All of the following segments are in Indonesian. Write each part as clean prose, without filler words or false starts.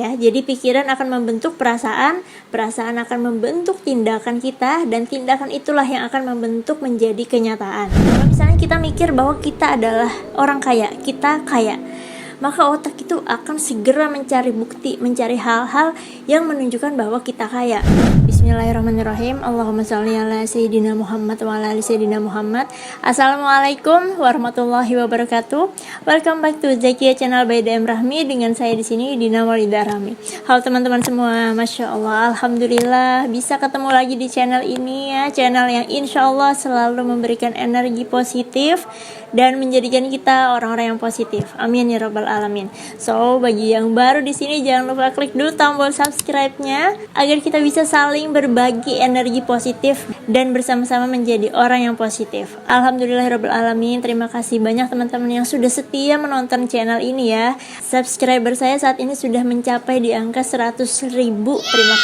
Ya, jadi pikiran akan membentuk perasaan, perasaan akan membentuk tindakan kita, dan tindakan itulah yang akan membentuk menjadi kenyataan. Kalau misalnya kita mikir bahwa kita adalah orang kaya, kita kaya, maka otak itu akan segera mencari bukti, mencari hal-hal yang menunjukkan bahwa kita kaya. Bismillahirrahmanirrahim. Allahumma sholli ala sayyidina Muhammad wa ala ali sayyidina Muhammad. Assalamualaikum warahmatullahi wabarakatuh. Welcome back to Zakia Channel by DM Rahmi. Dengan saya di sini Dina Maulida Rahmi. Halo teman-teman semua, masya Allah, alhamdulillah bisa ketemu lagi di channel ini ya, channel yang insya Allah selalu memberikan energi positif dan menjadikan kita orang-orang yang positif. Amin ya rabbal alamin. So, bagi yang baru di sini jangan lupa klik dulu tombol subscribe-nya agar kita bisa saling berbagi energi positif dan bersama-sama menjadi orang yang positif. Alhamdulillahirabbil alamin. Terima kasih banyak teman-teman yang sudah setia menonton channel ini ya. Subscriber saya saat ini sudah mencapai di angka 100.000. Terima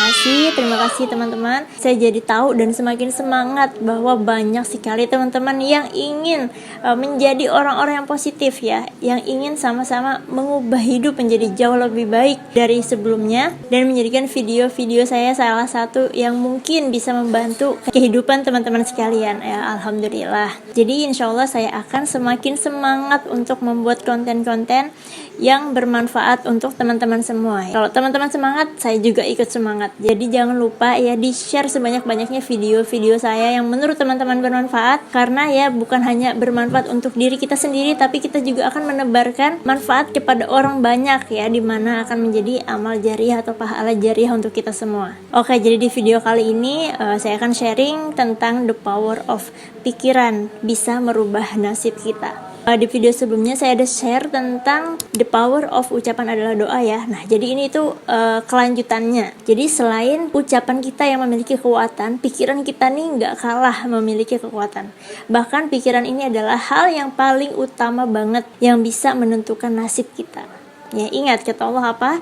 kasih teman-teman. Saya jadi tahu dan semakin semangat bahwa banyak sekali teman-teman yang ingin menjadi orang-orang yang positif ya, yang ingin sama-sama mengubah hidup menjadi jauh lebih baik dari sebelumnya dan menjadikan video-video saya salah satu yang mungkin bisa membantu kehidupan teman-teman sekalian ya, alhamdulillah. Jadi insya Allah saya akan semakin semangat untuk membuat konten-konten yang bermanfaat untuk teman-teman semua. Kalau teman-teman semangat, saya juga ikut semangat. Jadi jangan lupa ya di-share sebanyak-banyaknya video-video saya yang menurut teman-teman bermanfaat, karena ya bukan hanya bermanfaat untuk diri kita sendiri, tapi kita juga akan menebarkan manfaat kepada orang banyak ya, dimana akan menjadi amal jariah atau pahala jariah untuk kita semua. Oke, jadi di video kali ini saya akan sharing tentang the power of pikiran bisa merubah nasib kita. Di video sebelumnya saya ada share tentang the power of ucapan adalah doa ya. Nah, jadi ini tuh kelanjutannya. Jadi selain ucapan kita yang memiliki kekuatan, pikiran kita nih nggak kalah memiliki kekuatan. Bahkan pikiran ini adalah hal yang paling utama banget yang bisa menentukan nasib kita. Ya, ingat kata Allah apa?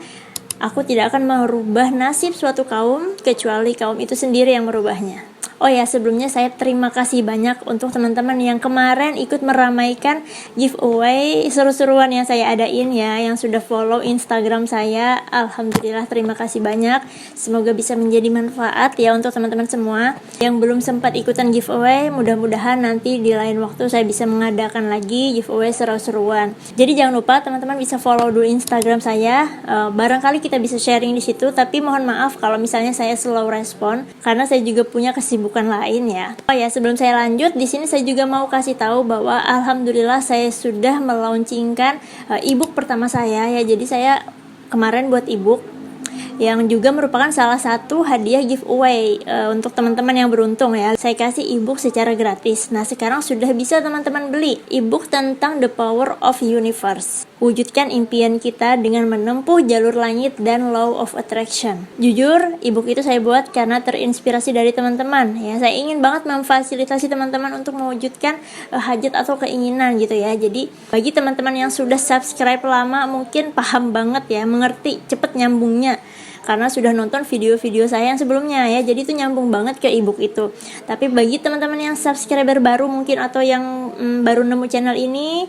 Aku tidak akan merubah nasib suatu kaum kecuali kaum itu sendiri yang merubahnya. Oh ya, sebelumnya saya terima kasih banyak untuk teman-teman yang kemarin ikut meramaikan giveaway seru-seruan yang saya adain ya, yang sudah follow Instagram saya. Alhamdulillah, terima kasih banyak. Semoga bisa menjadi manfaat ya untuk teman-teman semua. Yang belum sempat ikutan giveaway, mudah-mudahan nanti di lain waktu saya bisa mengadakan lagi giveaway seru-seruan. Jadi jangan lupa teman-teman bisa follow dulu Instagram saya. Barangkali kita bisa sharing di situ, tapi mohon maaf kalau misalnya saya slow respon karena saya juga punya kesibukan lain ya. Oh ya, sebelum saya lanjut, di sini saya juga mau kasih tahu bahwa alhamdulillah saya sudah melaunchingkan ebook pertama saya ya. Jadi saya kemarin buat ebook yang juga merupakan salah satu hadiah giveaway untuk teman-teman yang beruntung ya. Saya kasih ebook secara gratis. Nah, sekarang sudah bisa teman-teman beli ebook tentang The Power of Universe. Wujudkan impian kita dengan menempuh jalur langit dan Law of Attraction. Jujur, ebook itu saya buat karena terinspirasi dari teman-teman ya. Saya ingin banget memfasilitasi teman-teman untuk mewujudkan hajat atau keinginan gitu ya. Jadi bagi teman-teman yang sudah subscribe lama mungkin paham banget ya, mengerti cepet nyambungnya karena sudah nonton video-video saya yang sebelumnya ya. Jadi itu nyambung banget ke ebook itu. Tapi bagi teman-teman yang subscriber baru mungkin atau yang baru nemu channel ini,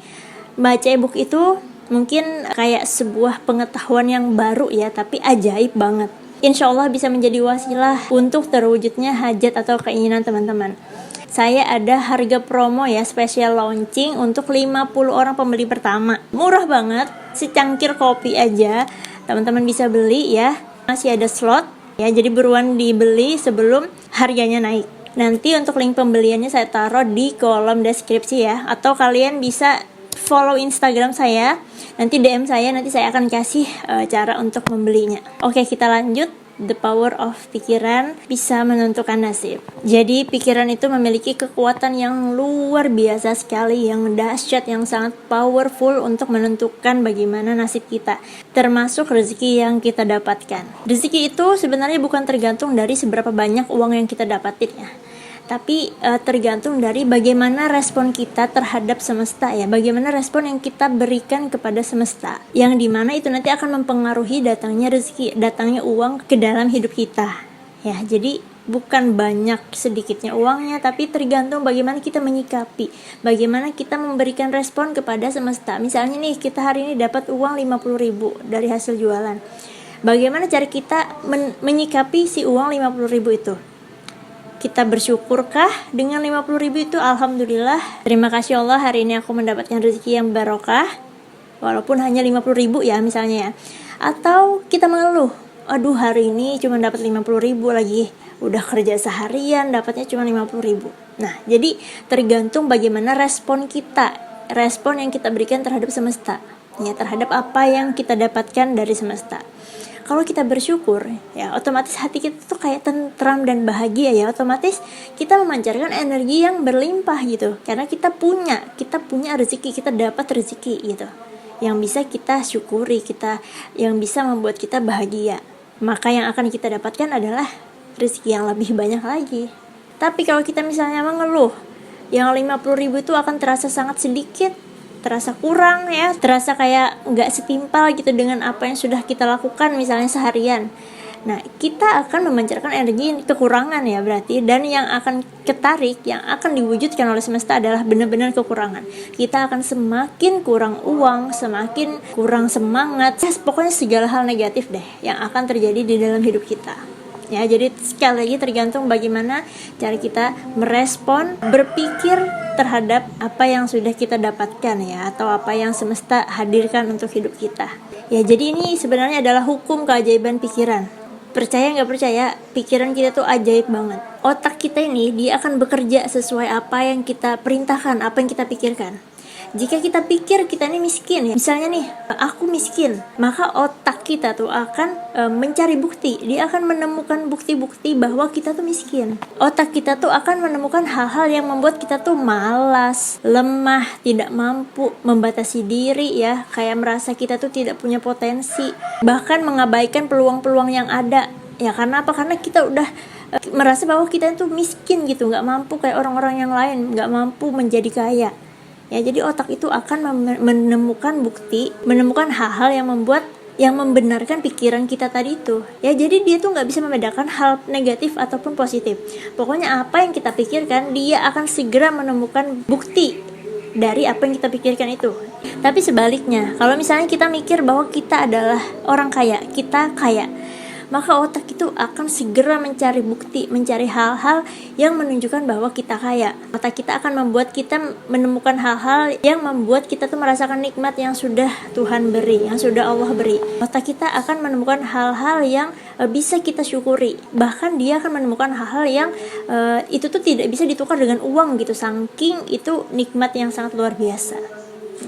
baca ebook itu mungkin kayak sebuah pengetahuan yang baru ya, tapi ajaib banget. Insya Allah bisa menjadi wasilah untuk terwujudnya hajat atau keinginan teman-teman. Saya ada harga promo ya, special launching untuk 50 orang pembeli pertama. Murah banget, secangkir kopi aja teman-teman bisa beli ya. Masih ada slot ya, jadi buruan dibeli sebelum harganya naik. Nanti untuk link pembeliannya saya taruh di kolom deskripsi ya, atau kalian bisa follow Instagram saya, nanti DM saya, nanti saya akan kasih cara untuk membelinya. Oke, kita lanjut. The power of pikiran bisa menentukan nasib. Jadi pikiran itu memiliki kekuatan yang luar biasa sekali, yang dahsyat, yang sangat powerful untuk menentukan bagaimana nasib kita, termasuk rezeki yang kita dapatkan. Rezeki itu sebenarnya bukan tergantung dari seberapa banyak uang yang kita dapatin ya, tapi tergantung dari bagaimana respon kita terhadap semesta ya, bagaimana respon yang kita berikan kepada semesta, yang dimana itu nanti akan mempengaruhi datangnya rezeki, datangnya uang ke dalam hidup kita ya. Jadi bukan banyak sedikitnya uangnya, tapi tergantung bagaimana kita menyikapi, bagaimana kita memberikan respon kepada semesta. Misalnya nih, kita hari ini dapat uang 50.000 dari hasil jualan. Bagaimana cara kita menyikapi si uang 50.000 itu? Kita bersyukurkah dengan 50.000 itu? Alhamdulillah, terima kasih Allah, hari ini aku mendapatkan rezeki yang barokah, walaupun hanya 50.000 ya misalnya ya. Atau kita mengeluh, aduh hari ini cuma dapat 50.000 lagi, udah kerja seharian dapatnya cuma 50.000. Nah, jadi tergantung bagaimana respon kita, respon yang kita berikan terhadap semesta, ya, terhadap apa yang kita dapatkan dari semesta. Kalau kita bersyukur, ya otomatis hati kita tuh kayak tentram dan bahagia, ya otomatis kita memancarkan energi yang berlimpah gitu. Karena kita punya rezeki, kita dapat rezeki gitu, yang bisa kita syukuri, yang bisa membuat kita bahagia. Maka yang akan kita dapatkan adalah rezeki yang lebih banyak lagi. Tapi kalau kita misalnya mengeluh, yang 50.000 itu akan terasa sangat sedikit, terasa kurang ya, terasa kayak nggak setimpal gitu dengan apa yang sudah kita lakukan misalnya seharian. Nah, kita akan memancarkan energi kekurangan ya berarti, dan yang akan ketarik, yang akan diwujudkan oleh semesta adalah benar-benar kekurangan. Kita akan semakin kurang uang, semakin kurang semangat, pokoknya segala hal negatif deh yang akan terjadi di dalam hidup kita. Ya, jadi sekali lagi tergantung bagaimana cara kita merespon, berpikir terhadap apa yang sudah kita dapatkan ya, atau apa yang semesta hadirkan untuk hidup kita. Ya, jadi ini sebenarnya adalah hukum keajaiban pikiran. Percaya nggak percaya, pikiran kita tuh ajaib banget. Otak kita ini dia akan bekerja sesuai apa yang kita perintahkan, apa yang kita pikirkan. Jika kita pikir kita ini miskin ya, misalnya nih aku miskin, maka otak kita tuh akan mencari bukti. Dia akan menemukan bukti-bukti bahwa kita tuh miskin. Otak kita tuh akan menemukan hal-hal yang membuat kita tuh malas, lemah, tidak mampu, membatasi diri ya, kayak merasa kita tuh tidak punya potensi, bahkan mengabaikan peluang-peluang yang ada. Ya karena apa? Karena kita udah merasa bahwa kita itu miskin gitu, nggak mampu kayak orang-orang yang lain, nggak mampu menjadi kaya. Ya, jadi otak itu akan menemukan bukti, menemukan hal-hal yang membenarkan pikiran kita tadi itu. Ya, jadi dia tuh nggak bisa membedakan hal negatif ataupun positif. Pokoknya apa yang kita pikirkan, dia akan segera menemukan bukti dari apa yang kita pikirkan itu. Tapi sebaliknya, kalau misalnya kita mikir bahwa kita adalah orang kaya, kita kaya, maka otak itu akan segera mencari bukti, mencari hal-hal yang menunjukkan bahwa kita kaya. Otak kita akan membuat kita menemukan hal-hal yang membuat kita tuh merasakan nikmat yang sudah Tuhan beri, yang sudah Allah beri. Otak kita akan menemukan hal-hal yang bisa kita syukuri. Bahkan dia akan menemukan hal-hal yang itu tuh tidak bisa ditukar dengan uang gitu, saking itu nikmat yang sangat luar biasa.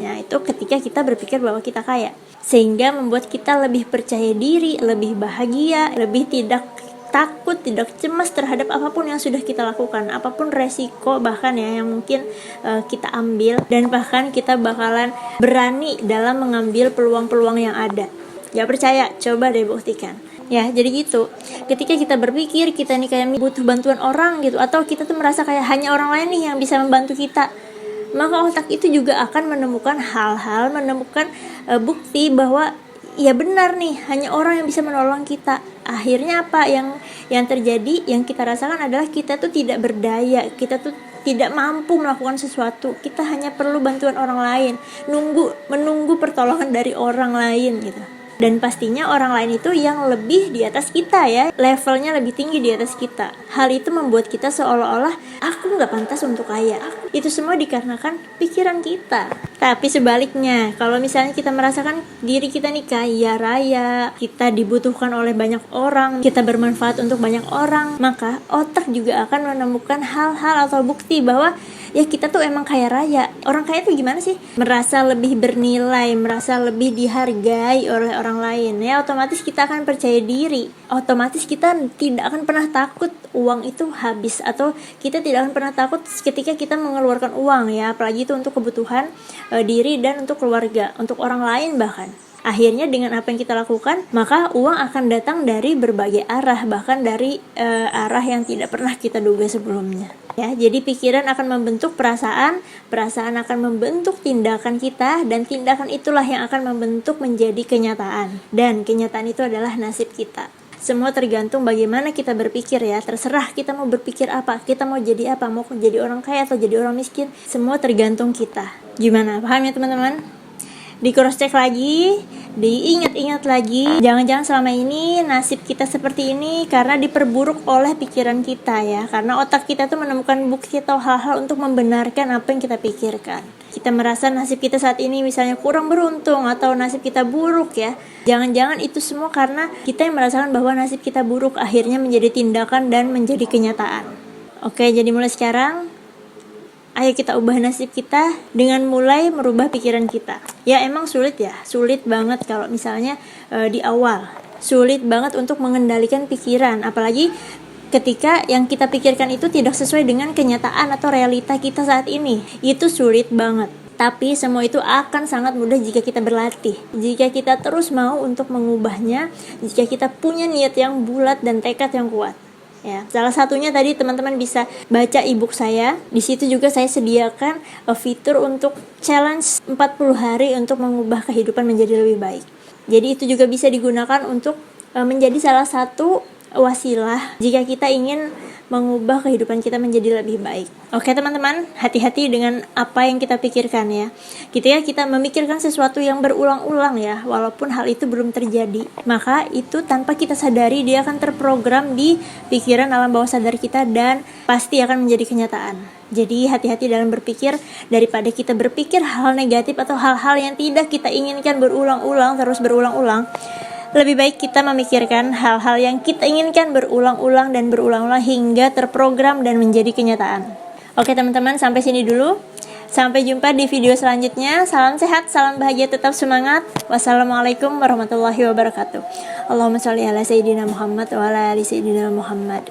Ya, itu ketika kita berpikir bahwa kita kaya, sehingga membuat kita lebih percaya diri, lebih bahagia, lebih tidak takut, tidak cemas terhadap apapun yang sudah kita lakukan, apapun resiko bahkan ya yang mungkin kita ambil, dan bahkan kita bakalan berani dalam mengambil peluang-peluang yang ada. Ya percaya, coba deh buktikan. Ya, jadi gitu. Ketika kita berpikir kita nih kayak butuh bantuan orang gitu, atau kita tuh merasa kayak hanya orang lain nih yang bisa membantu kita, maka otak itu juga akan menemukan hal-hal, menemukan bukti bahwa ya benar nih, hanya orang yang bisa menolong kita. Akhirnya apa yang terjadi, yang kita rasakan adalah kita tuh tidak berdaya, kita tuh tidak mampu melakukan sesuatu. Kita hanya perlu bantuan orang lain, menunggu pertolongan dari orang lain gitu. Dan pastinya orang lain itu yang lebih di atas kita ya, levelnya lebih tinggi di atas kita. Hal itu membuat kita seolah-olah aku gak pantas untuk kaya. Itu semua dikarenakan pikiran kita. Tapi sebaliknya, kalau misalnya kita merasakan diri kita nih kaya raya, kita dibutuhkan oleh banyak orang, kita bermanfaat untuk banyak orang, maka otak juga akan menemukan hal-hal atau bukti bahwa ya kita tuh emang kaya raya. Orang kaya tuh gimana sih? Merasa lebih bernilai, merasa lebih dihargai oleh orang lain. Ya otomatis kita akan percaya diri. Otomatis kita tidak akan pernah takut uang itu habis, atau kita tidak akan pernah takut ketika kita mengeluarkan uang ya, apalagi itu untuk kebutuhan diri dan untuk keluarga, untuk orang lain bahkan. Akhirnya dengan apa yang kita lakukan, maka uang akan datang dari berbagai arah, bahkan dari arah yang tidak pernah kita duga sebelumnya. Ya, jadi pikiran akan membentuk perasaan akan membentuk tindakan kita, dan tindakan itulah yang akan membentuk menjadi kenyataan. Dan kenyataan itu adalah nasib kita. Semua tergantung bagaimana kita berpikir ya. Terserah kita mau berpikir apa, kita mau jadi apa, mau jadi orang kaya atau jadi orang miskin, semua tergantung kita. Gimana? Paham ya teman-teman? di cross check lagi, diingat-ingat lagi, jangan-jangan selama ini nasib kita seperti ini karena diperburuk oleh pikiran kita ya, karena otak kita tuh menemukan bukti atau hal-hal untuk membenarkan apa yang kita pikirkan. Kita merasa nasib kita saat ini misalnya kurang beruntung atau nasib kita buruk ya, jangan-jangan itu semua karena kita yang merasakan bahwa nasib kita buruk akhirnya menjadi tindakan dan menjadi kenyataan. Oke, jadi mulai sekarang ayo kita ubah nasib kita dengan mulai merubah pikiran kita. Ya emang sulit banget kalau misalnya di awal. Sulit banget untuk mengendalikan pikiran, apalagi ketika yang kita pikirkan itu tidak sesuai dengan kenyataan atau realita kita saat ini. Itu sulit banget. Tapi semua itu akan sangat mudah jika kita berlatih. Jika kita terus mau untuk mengubahnya, jika kita punya niat yang bulat dan tekad yang kuat. Ya, salah satunya tadi teman-teman bisa baca e-book saya. Di situ juga saya sediakan fitur untuk challenge 40 hari untuk mengubah kehidupan menjadi lebih baik. Jadi itu juga bisa digunakan untuk menjadi salah satu wasilah jika kita ingin mengubah kehidupan kita menjadi lebih baik. Oke teman-teman, hati-hati dengan apa yang kita pikirkan ya. Kita memikirkan sesuatu yang berulang-ulang ya, walaupun hal itu belum terjadi. Maka itu tanpa kita sadari dia akan terprogram di pikiran alam bawah sadar kita dan pasti akan menjadi kenyataan. Jadi hati-hati dalam berpikir, daripada kita berpikir hal negatif atau hal-hal yang tidak kita inginkan berulang-ulang, terus berulang-ulang. Lebih baik kita memikirkan hal-hal yang kita inginkan berulang-ulang dan berulang-ulang hingga terprogram dan menjadi kenyataan. Oke teman-teman, sampai sini dulu. Sampai jumpa di video selanjutnya. Salam sehat, salam bahagia, tetap semangat. Wassalamualaikum warahmatullahi wabarakatuh. Allahumma sholli ala sayyidina Muhammad wa ala ali sayyidina Muhammad.